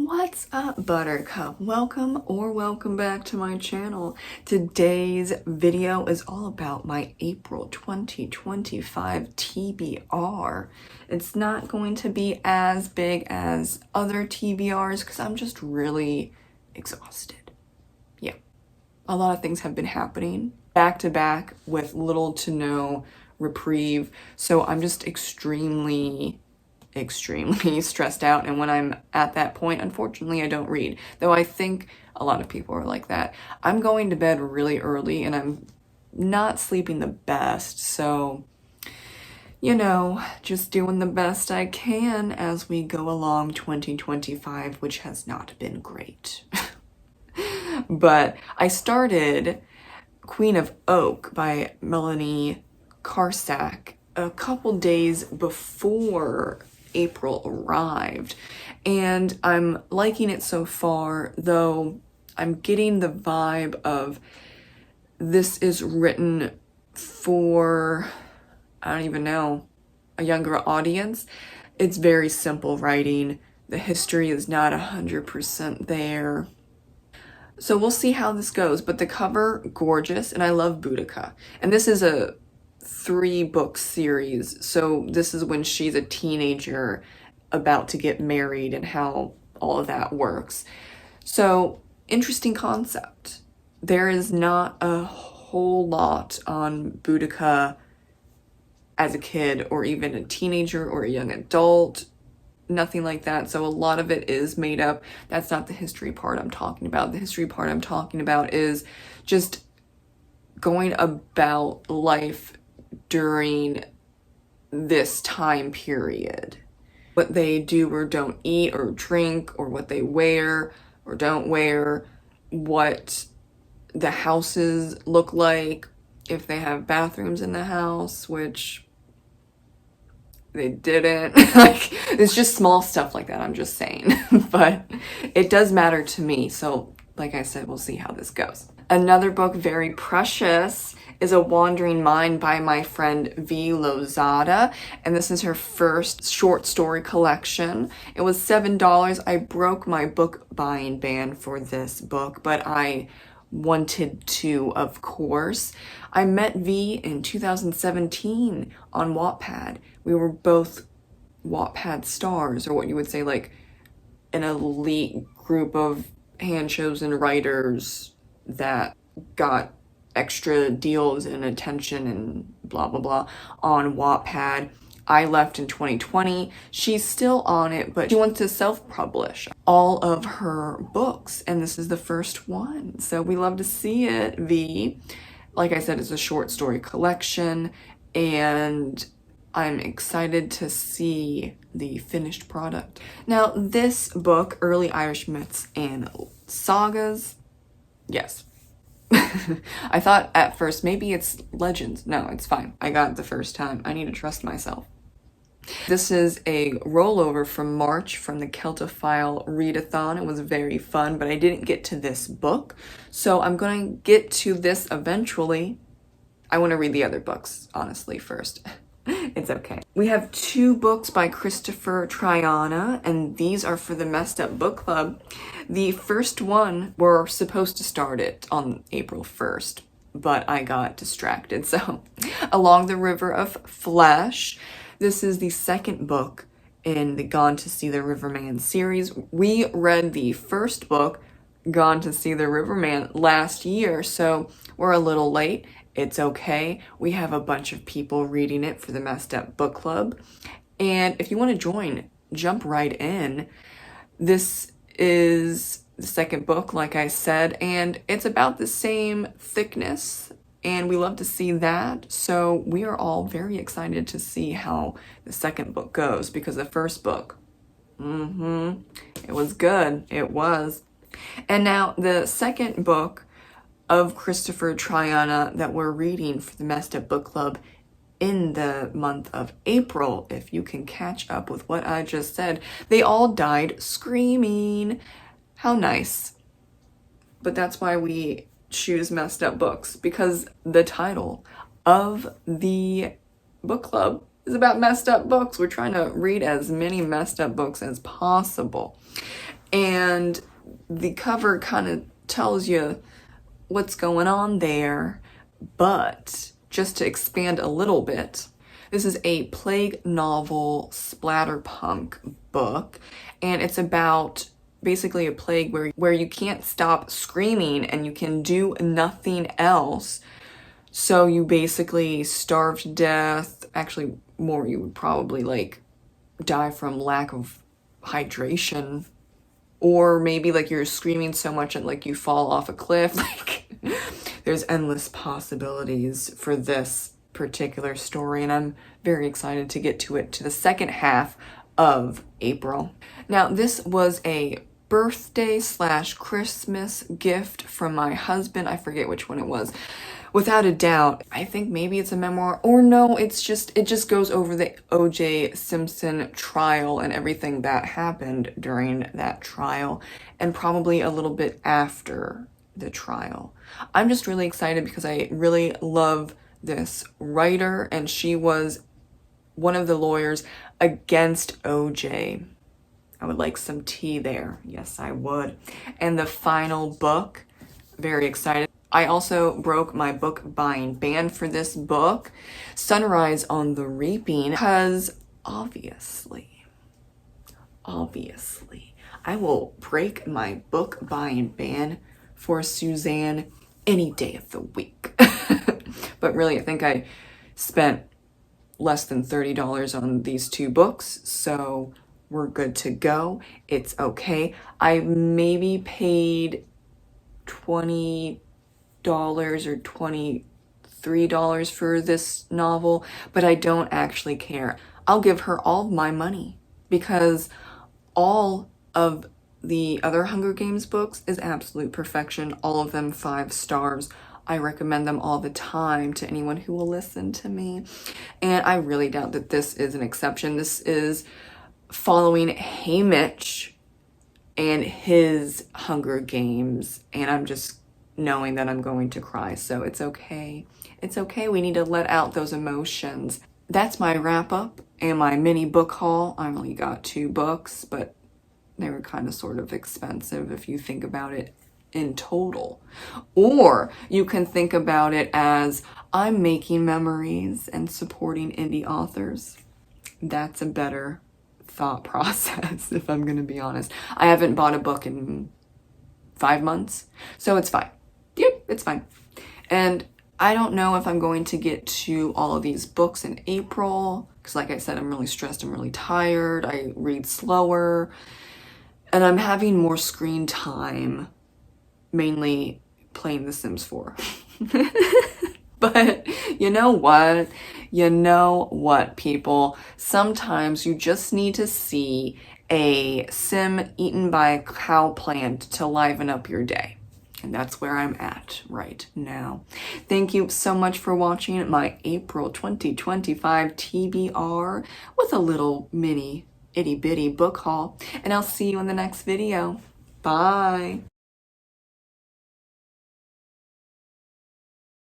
What's up, Buttercup? Welcome back to my channel. Today's video is all about my April 2025 TBR. It's not going to be as big as other TBRs because I'm just really exhausted. Yeah, a lot of things have been happening back to back with little to no reprieve, so I'm just extremely stressed out, and when I'm at that point, unfortunately, I don't read. Though I think a lot of people are like that. I'm going to bed really early and I'm not sleeping the best, so you know, just doing the best I can as we go along 2025, which has not been great. But I started Queen of Oak by Melanie Karsak a couple days before April arrived, and I'm liking it so far, though I'm getting the vibe of this is written for, I don't even know, a younger audience. It's very simple writing. The history is not 100% there. So we'll see how this goes, but the cover, gorgeous, and I love Boudica. And this is a 3-book series, so this is when she's a teenager about to get married and how all of that works. So interesting concept. There is not a whole lot on Boudica as a kid or even a teenager or a young adult, nothing like that. So a lot of it is made up. That's not the history part I'm talking about. The history part I'm talking about is just going about life during this time period. What they do or don't eat or drink, or what they wear or don't wear, what the houses look like, if they have bathrooms in the house, which they didn't. Like, it's just small stuff like that, I'm just saying. But it does matter to me, so like I said, we'll see how this goes. Another book, very precious, is A Wandering Mind by my friend V. Lozada, and this is her first short story collection. It was $7. I broke my book buying ban for this book, but I wanted to, of course. I met V in 2017 on Wattpad. We were both Wattpad stars, or what you would say, like an elite group of hand-chosen writers that got extra deals and attention and blah blah blah on Wattpad. I left in 2020. She's still on it, but she wants to self-publish all of her books, and this is the first one. So we love to see it, V. Like I said, it's a short story collection, and I'm excited to see the finished product. Now, this book, Early Irish Myths and Sagas, yes. I thought at first maybe it's legends. No, it's fine. I got it the first time. I need to trust myself. This is a rollover from March from the Celtophile readathon. It was very fun, but I didn't get to this book, so I'm going to get to this eventually. I want to read the other books, honestly, first. It's okay. We have 2 books by Christopher Triana, and these are for the Messed Up Book Club. The first one, we're supposed to start it on April 1st, but I got distracted. So, Along the River of Flesh. This is the second book in the Gone to See the Riverman series. We read the first book, Gone to See the Riverman, last year, so we're a little late. It's okay. We have a bunch of people reading it for the Messed Up Book Club. And if you want to join, jump right in. This is the second book, like I said, and it's about the same thickness, and we love to see that. So we are all very excited to see how the second book goes, because the first book, it was good. It was. And now the second book of Christopher Triana that we're reading for the Messed Up Book Club in the month of April, if you can catch up with what I just said. They all died screaming. How nice. But that's why we choose messed up books, because the title of the book club is about messed up books. We're trying to read as many messed up books as possible. And the cover kind of tells you what's going on there, but just to expand a little bit, this is a plague novel splatterpunk book, and it's about basically a plague where you can't stop screaming and you can do nothing else. So you basically starve to death. Actually, more, you would probably like die from lack of hydration, or maybe like you're screaming so much and like you fall off a cliff. Like there's endless possibilities for this particular story, and I'm very excited to get to the second half of April. Now, this was a birthday / Christmas gift from my husband. I forget which one it was. Without a doubt, I think maybe it's a memoir, or no, it just goes over the O.J. Simpson trial and everything that happened during that trial, and probably a little bit after the trial. I'm just really excited because I really love this writer, and she was one of the lawyers against O.J. I would like some tea there. Yes, I would. And the final book, very excited. I also broke my book buying ban for this book, Sunrise on the Reaping, because obviously, I will break my book buying ban for Suzanne any day of the week. But really, I think I spent less than $30 on these two books, so we're good to go. It's okay. I maybe paid $20 or $23 for this novel, but I don't actually care. I'll give her all my money because all of the other Hunger Games books is absolute perfection. All of them 5 stars. I recommend them all the time to anyone who will listen to me. And I really doubt that this is an exception. This is following Haymitch and his Hunger Games, and I'm just knowing that I'm going to cry, so it's okay. It's okay. We need to let out those emotions. That's my wrap up and my mini book haul. I only got 2 books, but they were kind of sort of expensive if you think about it in total. Or you can think about it as I'm making memories and supporting indie authors. That's a better thought process, if I'm gonna be honest. I haven't bought a book in 5 months, so it's fine. Yep, it's fine. And I don't know if I'm going to get to all of these books in April, because like I said, I'm really stressed, I'm really tired, I read slower, and I'm having more screen time, mainly playing The Sims 4. But you know what? You know what, people? Sometimes you just need to see a sim eaten by a cow plant to liven up your day. And that's where I'm at right now. Thank you so much for watching my April 2025 TBR with a little mini itty bitty book haul. And I'll see you in the next video. Bye.